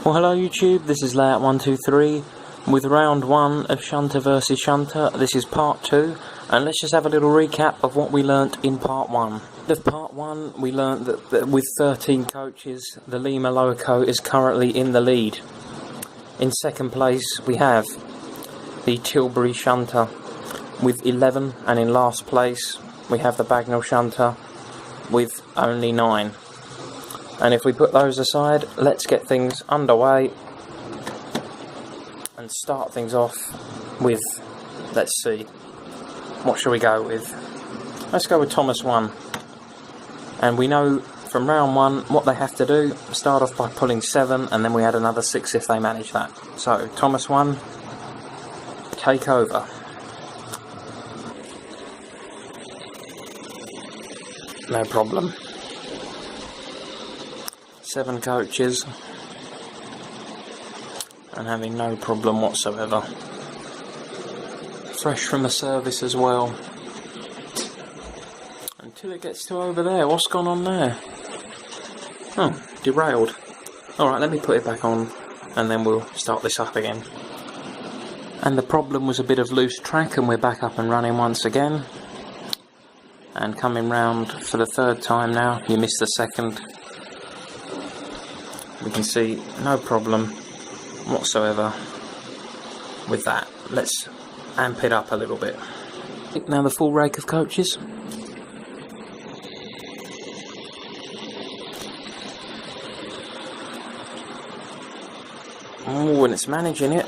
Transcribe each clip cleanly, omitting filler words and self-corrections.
Well, hello YouTube, this is Layout123 with round 1 of Shunter versus Shunter. This is part 2, and let's just have a little recap of what we learnt in part 1. Of part 1, we learnt that with 13 coaches, the Lima Loco is currently in the lead. In second place, we have the Tilbury Shunter with 11, and in last place, we have the Bagnall Shunter with only 9. And if we put those aside, let's get things underway and start things off with, let's see, what shall we go with? Let's go with Thomas 1. And we know from round 1 what they have to do. Start off by pulling 7, and then we add another 6 if they manage that. So, Thomas 1, take over. No problem. 7 coaches and having no problem whatsoever. Fresh from the service as well. Until it gets to over there. What's gone on there? Oh, derailed. Alright, let me put it back on and then we'll start this up again. And the problem was a bit of loose track, and we're back up and running once again. And coming round for the 3rd time now. You missed the 2nd. We can see no problem whatsoever with that. Let's amp it up a little bit. Now the full rake of coaches. Oh, and it's managing it.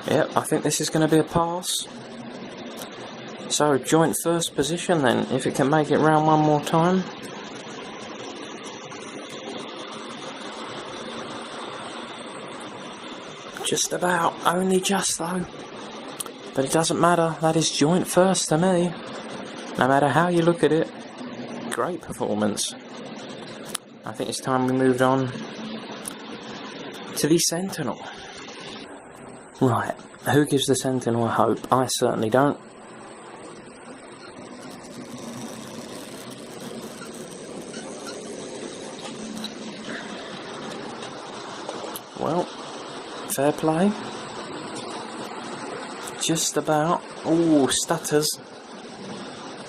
Yep, I think this is going to be a pass. So, joint first position then, if it can make it round one more time. Just about, only just though. But it doesn't matter, that is joint first to me. No matter how you look at it. Great performance. I think it's time we moved on to the Sentinel. Right, who gives the Sentinel a hope? I certainly don't. Well, fair play. Just about. Ooh, stutters.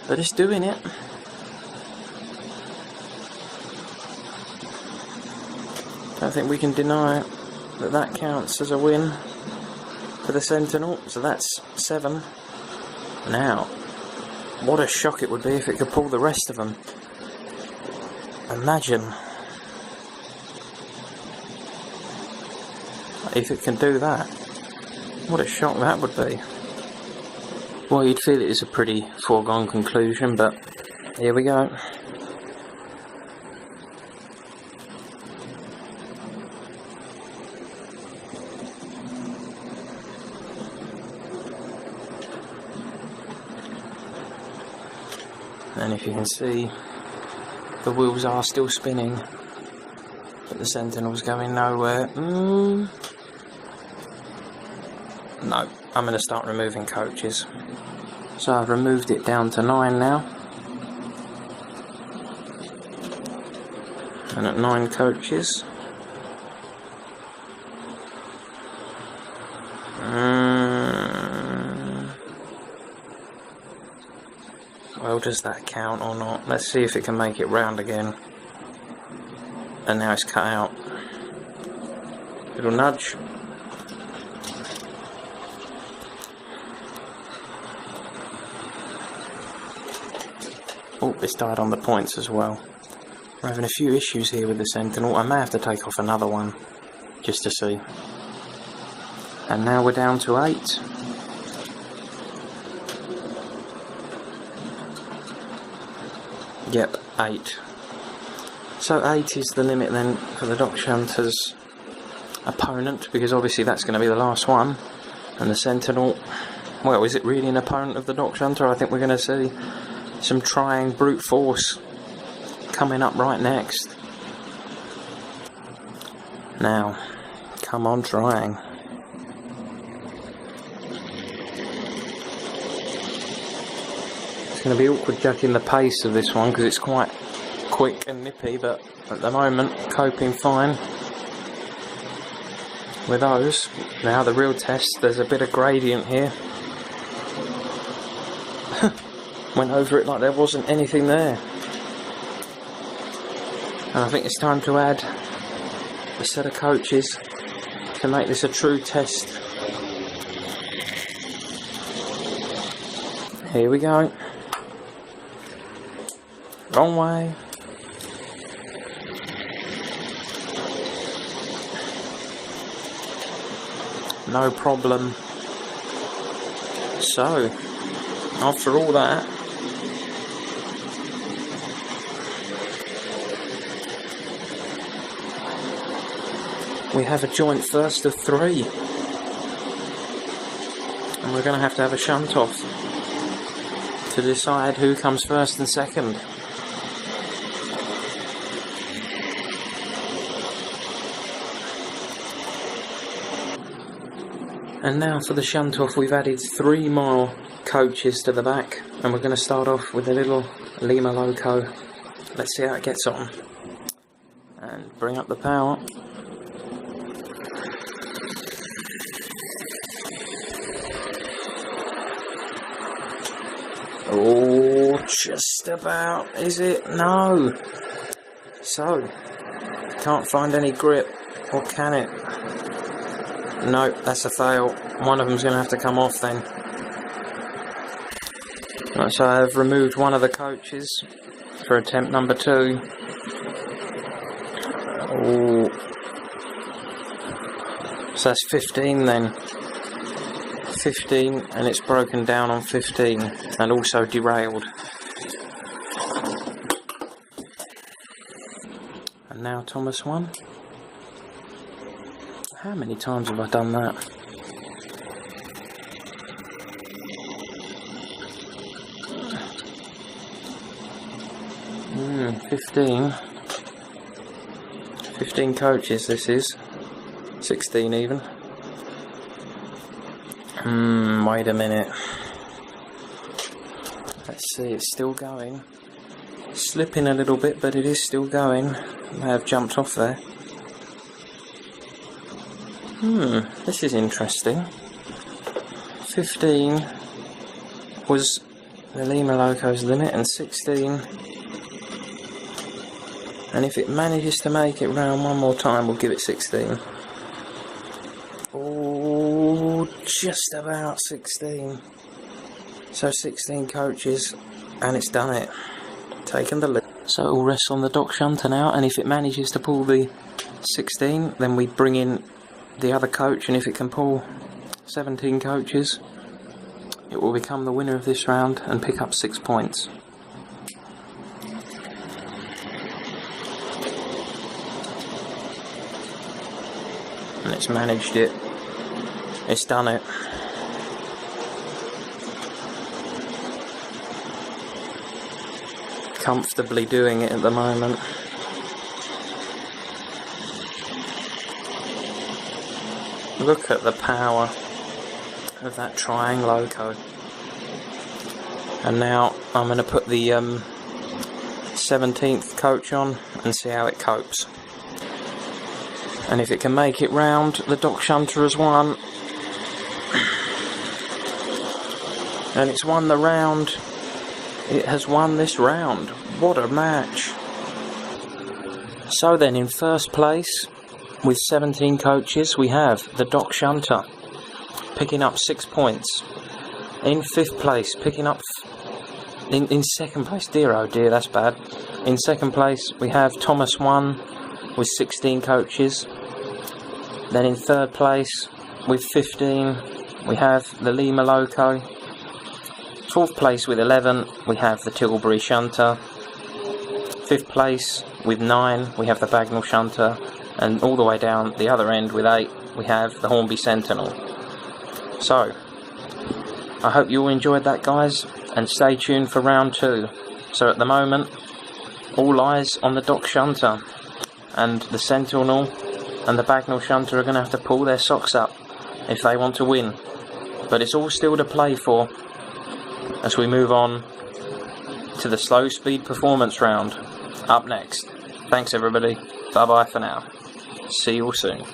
But it's doing it. I think we can deny that that counts as a win for the Sentinel. So that's 7. Now, what a shock it would be if it could pull the rest of them. Imagine if it can do that. What a shock that would be. Well, you'd feel it is a pretty foregone conclusion, but here we go. And if you can see, the wheels are still spinning, but the Sentinel's going nowhere. No, I'm going to start removing coaches. So I've removed it down to 9 now. And at 9 coaches. Well, does that count or not? Let's see if it can make it round again. And now it's cut out. Little nudge. Oh, it's died on the points as well. We're having a few issues here with the Sentinel. I may have to take off another one just to see. And now we're down to 8. Yep, 8. So 8 is the limit then for the Dachshunter's opponent, because obviously that's going to be the last one. And the Sentinel, well, is it really an opponent of the Dachshunter? I think we're going to see some trying brute force coming up right next. Now, come on, trying. It's going to be awkward judging the pace of this one because it's quite quick and nippy, but at the moment coping fine with those. Now the real test, there's a bit of gradient here. Went over it like there wasn't anything there. And I think it's time to add a set of coaches to make this a true test. Here we go. Wrong way. No problem. So, after all that, we have a joint first of 3. And we're going to have a shunt off to decide who comes first and second. And now for the shunt off, we've added 3 more coaches to the back, and we're going to start off with a little Lima Loco. Let's see how it gets on. And bring up the power. Oh, just about, is it? No. So, can't find any grip, or can it? Nope, that's a fail. One of them's going to have to come off then. Right, so I've removed one of the coaches for attempt number 2. Oh. So that's 15 then. 15, and it's broken down on 15 and also derailed. And now Thomas 1. How many times have I done that? 15. 15 coaches this is. 16 even. Wait a minute. Let's see, it's still going. Slipping a little bit, but it is still going. May have jumped off there. This is interesting. 15 was the Lima Loco's limit, and 16. And if it manages to make it round one more time, we'll give it 16. Oh, just about 16. So 16 coaches, and it's done it. Taken the lead. So it all rests on the dock shunter now, and if it manages to pull the 16, then we bring in the other coach, and if it can pull 17 coaches, it will become the winner of this round and pick up 6 points. And it's managed it. It's done it. Comfortably doing it at the moment. Look at the power of that Triang Loco. And now I'm going to put the 17th coach on and see how it copes. And if it can make it round, the dock shunter has won. And it's won the round. It has won this round. What a match. So then, in first place, with 17 coaches, we have the dock shunter, picking up 6 points. In 5th place, picking up... In second place, dear oh dear, that's bad. In second place, we have Thomas 1 with 16 coaches. Then in 3rd place, with 15, we have the Lima Loco. 4th place with 11, we have the Tilbury Shunter. 5th place with 9, we have the Bagnall Shunter. And all the way down the other end with 8, we have the Hornby Sentinel. So, I hope you all enjoyed that, guys, and stay tuned for round 2. So at the moment, all eyes on the dock shunter, and the Sentinel and the Bagnall Shunter are going to have to pull their socks up if they want to win. But it's all still to play for as we move on to the slow speed performance round. up next. Thanks everybody. Bye bye for now. See you all soon.